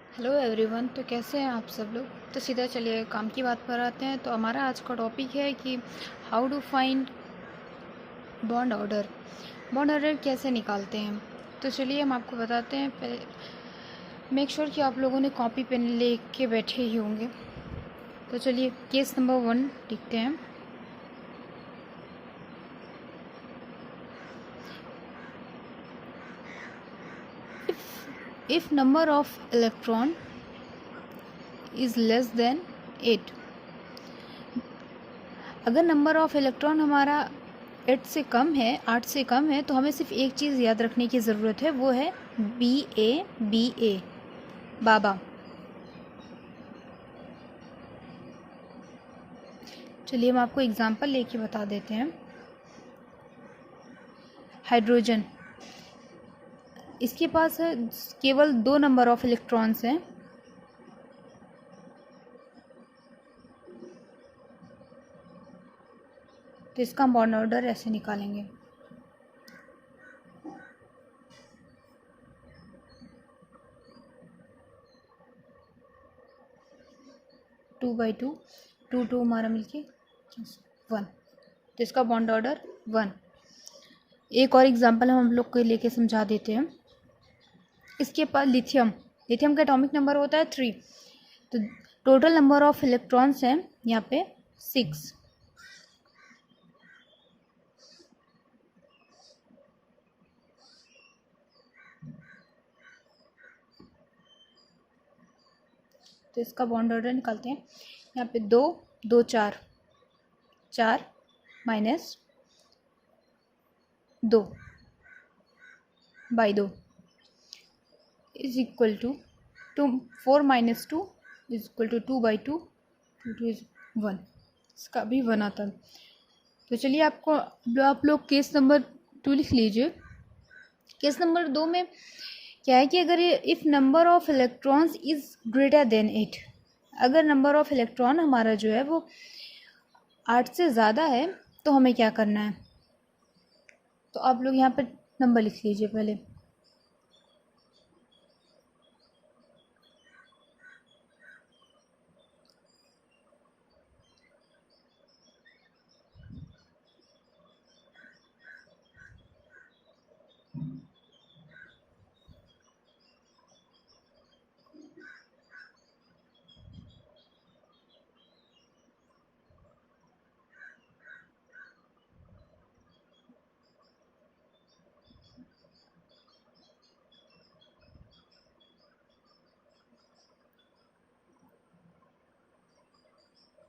Hello everyone. तो कैसे हैं आप सब लोग। तो सीधा चलिए काम की बात पर आते हैं। तो हमारा आज का टॉपिक है कि how to find bond order. Bond order कैसे निकालते हैं। तो चलिए हम आपको बताते हैं। पहले मेक श्योर कि आप लोगों ने कॉपी पेन ले के बैठे ही होंगे। तो चलिए केस नंबर 1 लिखते हैं। If number of electron is less than 8, अगर नंबर ऑफ इलेक्ट्रॉन हमारा 8 से कम है, 8 से कम है, तो हमें सिर्फ एक चीज़ याद रखने की ज़रूरत है, वो है BA बाबा। चलिए हम आपको एग्जांपल लेके बता देते हैं। हाइड्रोजन, इसके पास है केवल 2 नंबर ऑफ इलेक्ट्रॉन्स हैं। तो इसका बॉन्ड ऑर्डर ऐसे निकालेंगे। Two by two, two two हमारा मिलके 1। तो इसका बॉन्ड ऑर्डर 1। एक और एग्जांपल हम लोग को लेके समझा देते हैं। इसके पास लिथियम, लिथियम का एटॉमिक नंबर होता है 3। तो टोटल नंबर ऑफ इलेक्ट्रॉन्स हैं यहाँ पे 6। तो इसका बॉन्ड ऑर्डर निकालते हैं। यहाँ पे 2 2 4, 4 minus 2 by 2 is equal to 2। 4 minus 2 is equal to 2 by 2, 2 2 is 1। इसका भी 1 आता है। तो चलिए आप लोग केस नंबर 2 लिख लीजिए। केस नंबर 2 में क्या है कि अगर ये if number of electrons is greater than 8, अगर नंबर ऑफ इलेक्ट्रॉन हमारा जो है वो 8 से ज़्यादा है, तो हमें क्या करना है। तो आप लोग यहाँ पर नंबर लिख लीजिए पहले।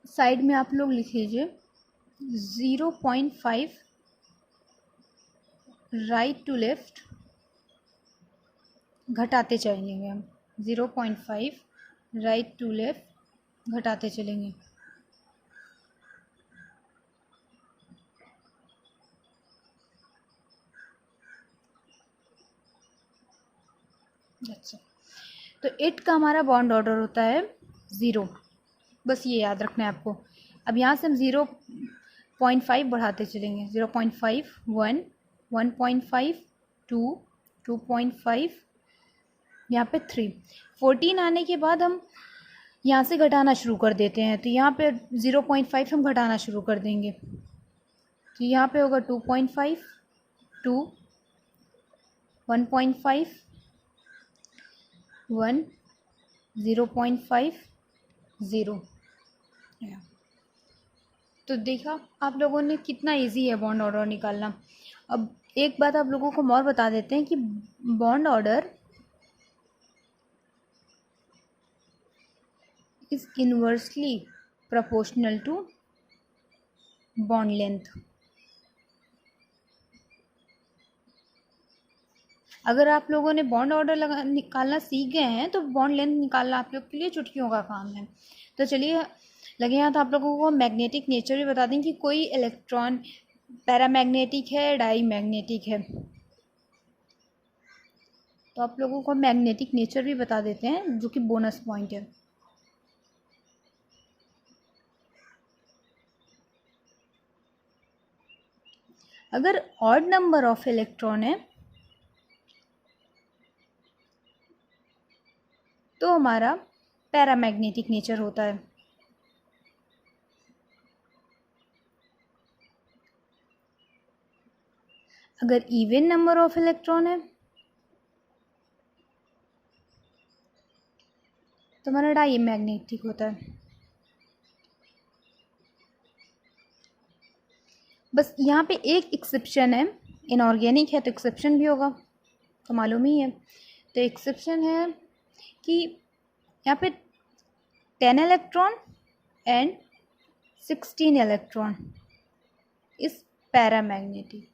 साइड में आप लोग लिख लीजिए 0.5 राइट टू लेफ्ट घटाते चलेंगे हम। 0.5 राइट टू लेफ्ट घटाते चलेंगे। अच्छा, तो 8 का हमारा बॉन्ड ऑर्डर होता है 0। बस ये याद रखना है आपको। अब यहाँ से हम 0.5 बढ़ाते चलेंगे। 0.5 1, 1.5 2, 2.5, यहाँ पे 3। 14 आने के बाद हम यहाँ से घटाना शुरू कर देते हैं। तो यहाँ पे 0.5 हम घटाना शुरू कर देंगे। तो यहाँ पे होगा 2.5 2, 1.5 1, 0.5 0। तो देखा आप लोगों ने कितना इजी है बॉन्ड ऑर्डर निकालना। अब एक बात आप लोगों को और बता देते हैं कि bond order is inversely proportional to bond length. अगर आप लोगों ने बॉन्ड ऑर्डर निकालना सीख गए हैं, तो बॉन्ड लेंथ निकालना आप लोग के लिए चुटकियों का काम है। तो चलिए लगे हाथ आप लोगों को मैग्नेटिक नेचर भी बता दें कि कोई इलेक्ट्रॉन पैरामैग्नेटिक है, डाई मैग्नेटिक है। तो आप लोगों को मैग्नेटिक नेचर भी बता देते हैं, जो कि बोनस पॉइंट है। अगर ऑड नंबर ऑफ इलेक्ट्रॉन है तो हमारा पैरामैग्नेटिक नेचर होता है। अगर इवन नंबर ऑफ इलेक्ट्रॉन है तो हमारा डाईमैग्नेटिक होता है। बस यहाँ पे एक एक्सेप्शन है, इनऑर्गेनिक है तो एक्सेप्शन भी होगा, तो मालूम ही है। तो एक्सेप्शन है कि यहाँ पे 10 इलेक्ट्रॉन एंड 16 इलेक्ट्रॉन इस पैरामैग्नेटिक।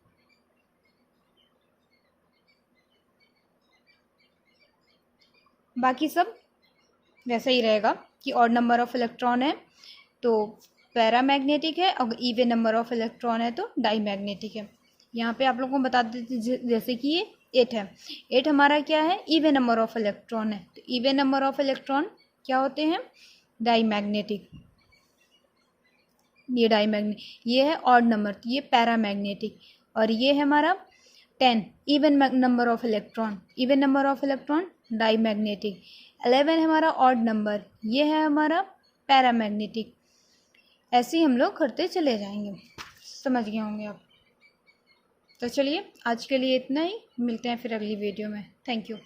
बाकी सब वैसा ही रहेगा कि ऑड नंबर ऑफ इलेक्ट्रॉन है तो पैरामैग्नेटिक है, और इवन नंबर ऑफ इलेक्ट्रॉन है तो डाईमैग्नेटिक है। यहाँ पे आप लोगों को बता देते जैसे कि ये 8 है, 8 हमारा क्या है, इवन नंबर ऑफ इलेक्ट्रॉन है, तो इवन नंबर ऑफ इलेक्ट्रॉन क्या होते हैं, डाईमैग्नेटिक। ये डाईमैग्नेटिक, ये है ऑड नंबर, तो ये पैरामैग्नेटिक। और ये है हमारा 10 even number of electron, even number of electron diamagnetic. 11 है हमारा ऑड नंबर, ये है हमारा पैरामैग्नेटिक। ऐसे ही हम लोग करते चले जाएंगे, समझ गए होंगे आप। तो चलिए आज के लिए इतना ही, मिलते हैं फिर अगली वीडियो में। Thank you.